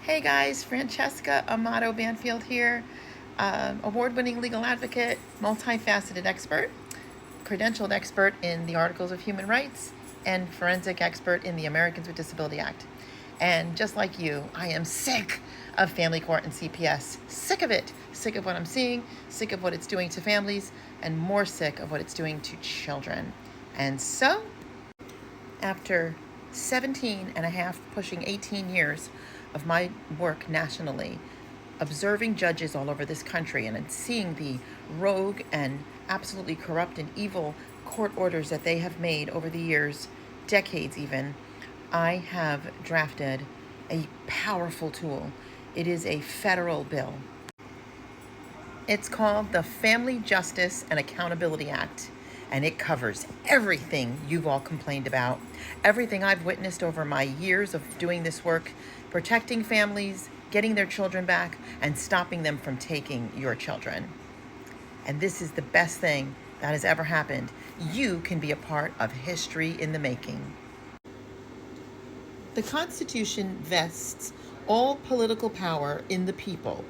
Hey guys, Francesca Amato Banfield here, award-winning legal advocate, multifaceted expert, credentialed expert in the Articles of Human Rights, and forensic expert in the Americans with Disability Act. And just like you, I am sick of family court and CPS. Sick of it. Sick of what I'm seeing, sick of what it's doing to families, and more sick of what it's doing to children. And so, after 17 and a half, pushing 18 years of my work nationally, observing judges all over this country and seeing the rogue and absolutely corrupt and evil court orders that they have made over the years, decades even, I have drafted a powerful tool. It is a federal bill. It's called the Family Justice and Accountability Act, and it covers everything you've all complained about, everything I've witnessed over my years of doing this work, protecting families, getting their children back, and stopping them from taking your children. And this is the best thing that has ever happened. You can be a part of history in the making. The Constitution vests all political power in the people,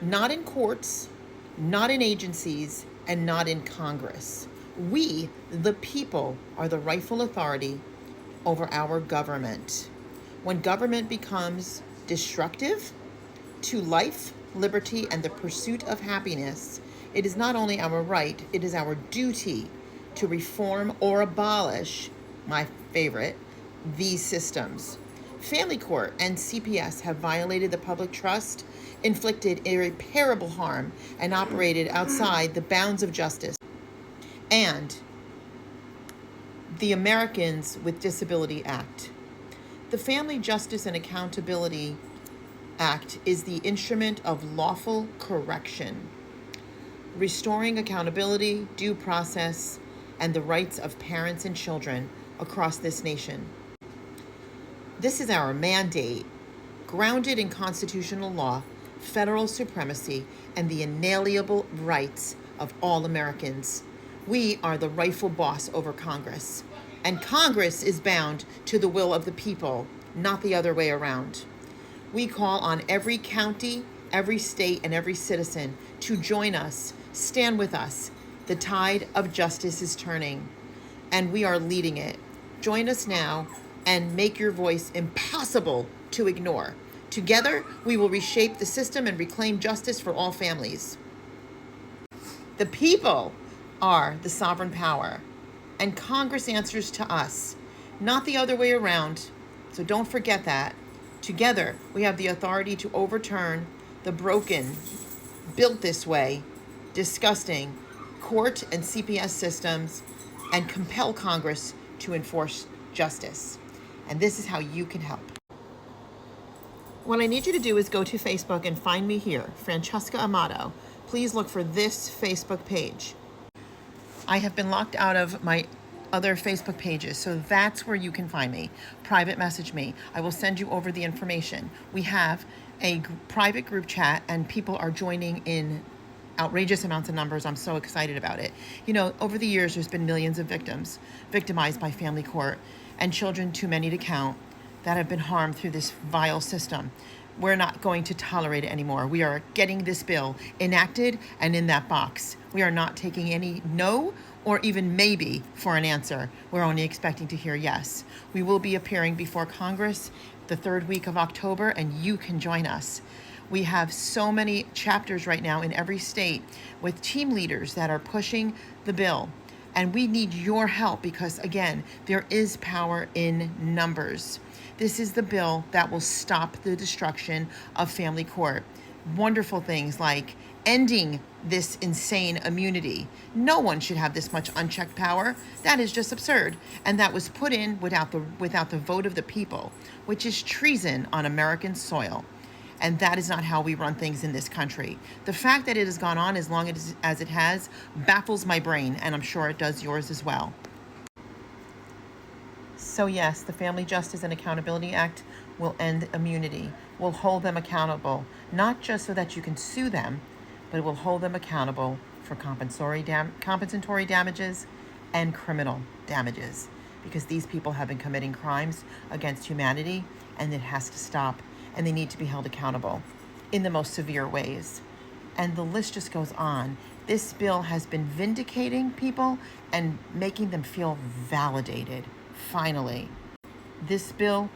not in courts, not in agencies, and not in Congress. We, the people, are the rightful authority over our government. When government becomes destructive to life, liberty, and the pursuit of happiness, it is not only our right, it is our duty to reform or abolish, my favorite, these systems. Family court and CPS have violated the public trust, inflicted irreparable harm, and operated outside the bounds of justice. And the Americans with Disability Act. The Family Justice and Accountability Act is the instrument of lawful correction, restoring accountability, due process, and the rights of parents and children across this nation. This is our mandate, grounded in constitutional law, federal supremacy, and the inalienable rights of all Americans. We are the rightful boss over Congress, and Congress is bound to the will of the people, not the other way around. We call on every county, every state, and every citizen to join us, stand with us. The tide of justice is turning, and we are leading it. Join us now and make your voice impossible to ignore. Together, we will reshape the system and reclaim justice for all families. The people are the sovereign power, and Congress answers to us, not the other way around. So don't forget that. Together, we have the authority to overturn the broken, built this way, disgusting court and CPS systems and compel Congress to enforce justice. And this is how you can help. What I need you to do is go to Facebook and find me here, Francesca Amato. Please look for this Facebook page. I have been locked out of my other Facebook pages, so that's where you can find me. Private message me. I will send you over the information. We have a private group chat, and people are joining in outrageous amounts of numbers. I'm so excited about it. You know, over the years, there's been millions of victims victimized by family court, and children too many to count that have been harmed through this vile system. We're not going to tolerate it anymore. We are getting this bill enacted and in that box. We are not taking any no or even maybe for an answer. We're only expecting to hear yes. We will be appearing before Congress the third week of October, and you can join us. We have so many chapters right now in every state with team leaders that are pushing the bill. And we need your help because, again, there is power in numbers. This is the bill that will stop the destruction of family court. Wonderful things like ending this insane immunity. No one should have this much unchecked power. That is just absurd. And that was put in without the vote of the people, which is treason on American soil. And that is not how we run things in this country. The fact that it has gone on as long as it has baffles my brain, and I'm sure it does yours as well. So yes, the Family Justice and Accountability Act will end immunity, will hold them accountable, not just so that you can sue them, but it will hold them accountable for compensatory damages and criminal damages, because these people have been committing crimes against humanity, and it has to stop. and they need to be held accountable in the most severe ways. And the list just goes on. This bill has been vindicating people and making them feel validated, finally. This bill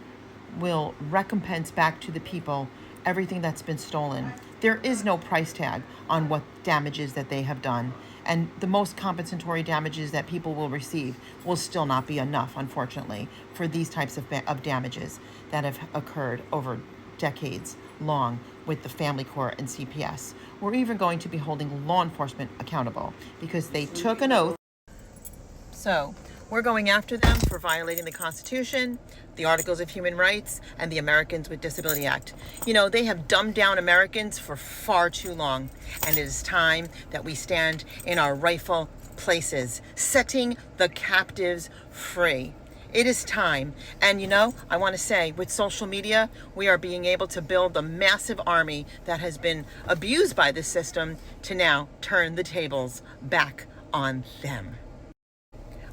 will recompense back to the people everything that's been stolen. There is no price tag on what damages that they have done. And the most compensatory damages that people will receive will still not be enough, unfortunately, for these types of damages that have occurred over decades long with the Family Court and CPS. We're even going to be holding law enforcement accountable because they took an oath. So we're going after them for violating the Constitution, the Articles of Human Rights, and the Americans with Disability Act. You know, they have dumbed down Americans for far too long, and it is time that we stand in our rightful places, setting the captives free. It is time. And you know, I want to say, with social media, we are being able to build the massive army that has been abused by this system to now turn the tables back on them.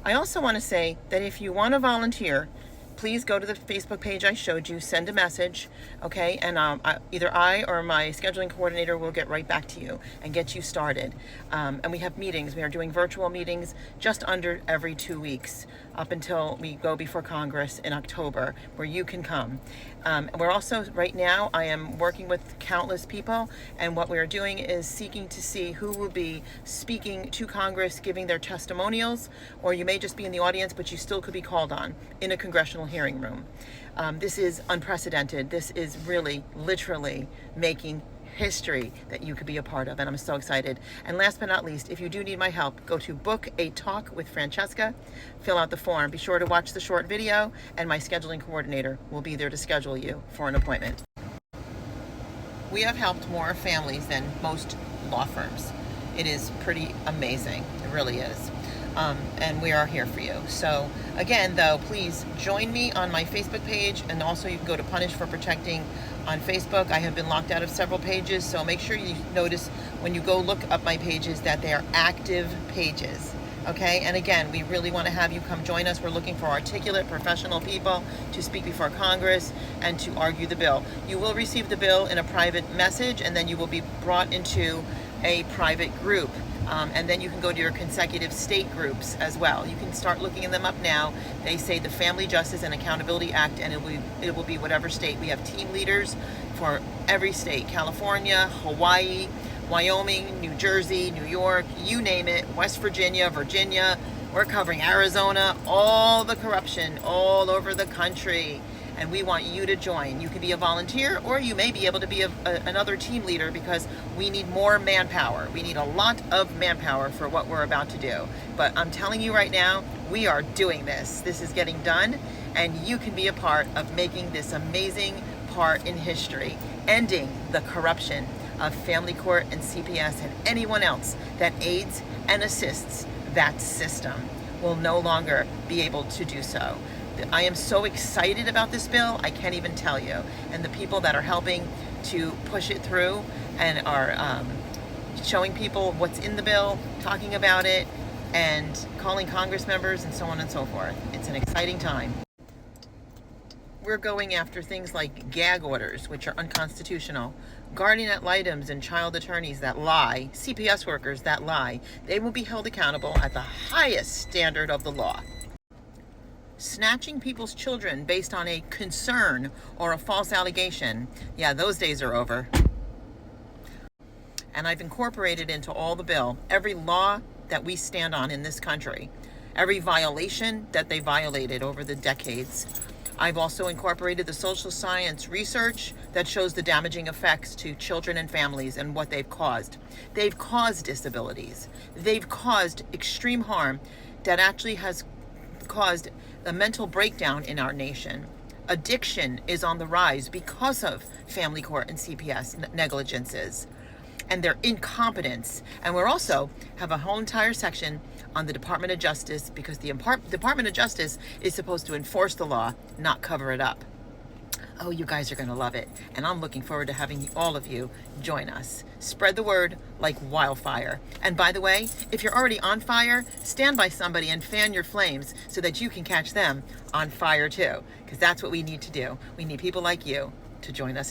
I also want to say that if you want to volunteer, please go to the Facebook page I showed you, send a message, okay? And either I or my scheduling coordinator will get right back to you and get you started. And we have meetings. We are doing virtual meetings just under every 2 weeks up until we go before Congress in October, where you can come. We're also, right now, I am working with countless people, and what we are doing is seeking to see who will be speaking to Congress, giving their testimonials, or you may just be in the audience, but you still could be called on in a congressional hearing room. This is unprecedented. This is really, literally making history that you could be a part of, and I'm so excited. And last but not least, if you do need my help, go to Book a Talk with Francesca, fill out the form. Be sure to watch the short video, and my scheduling coordinator will be there to schedule you for an appointment. We have helped more families than most law firms. It is pretty amazing. It really is. And we are here for you. So again, though, please join me on my Facebook page, and also you can go to Punish for Protecting on Facebook. I have been locked out of several pages, so make sure you notice when you go look up my pages that they are active pages. Okay, and again, we really want to have you come join us. We're looking for articulate, professional people to speak before Congress and to argue the bill. You will receive the bill in a private message, and then you will be brought into a private group. And then you can go to your consecutive state groups as well. You can start looking them up now. They say the Family Justice and Accountability Act, and it will be whatever state. We have team leaders for every state: California, Hawaii, Wyoming, New Jersey, New York, you name it, West Virginia, Virginia. We're covering Arizona, all the corruption all over the country. And we want you to join. You can be a volunteer, or you may be able to be another team leader, because we need more manpower. We need a lot of manpower for what we're about to do. But I'm telling you right now, we are doing this. This is getting done, and you can be a part of making this amazing part in history, ending the corruption of Family Court and CPS and anyone else that aids and assists that system will no longer be able to do so. I am so excited about this bill, I can't even tell you. And the people that are helping to push it through and are showing people what's in the bill, talking about it, and calling Congress members and so on and so forth. It's an exciting time. We're going after things like gag orders, which are unconstitutional, guardian ad litems and child attorneys that lie, CPS workers that lie. They will be held accountable at the highest standard of the law. Snatching people's children based on a concern or a false allegation, yeah, those days are over. And I've incorporated into all the bill every law that we stand on in this country, every violation that they violated over the decades. I've also incorporated the social science research that shows the damaging effects to children and families and what they've caused. They've caused disabilities. They've caused extreme harm that actually has caused a mental breakdown in our nation. Addiction is on the rise because of Family Court and CPS negligences and their incompetence. And we're also have a whole entire section on the Department of Justice, because the Department of Justice is supposed to enforce the law, not cover it up. Oh, you guys are going to love it. And I'm looking forward to having all of you join us. Spread the word like wildfire. And by the way, if you're already on fire, stand by somebody and fan your flames so that you can catch them on fire too. Because that's what we need to do. We need people like you to join us.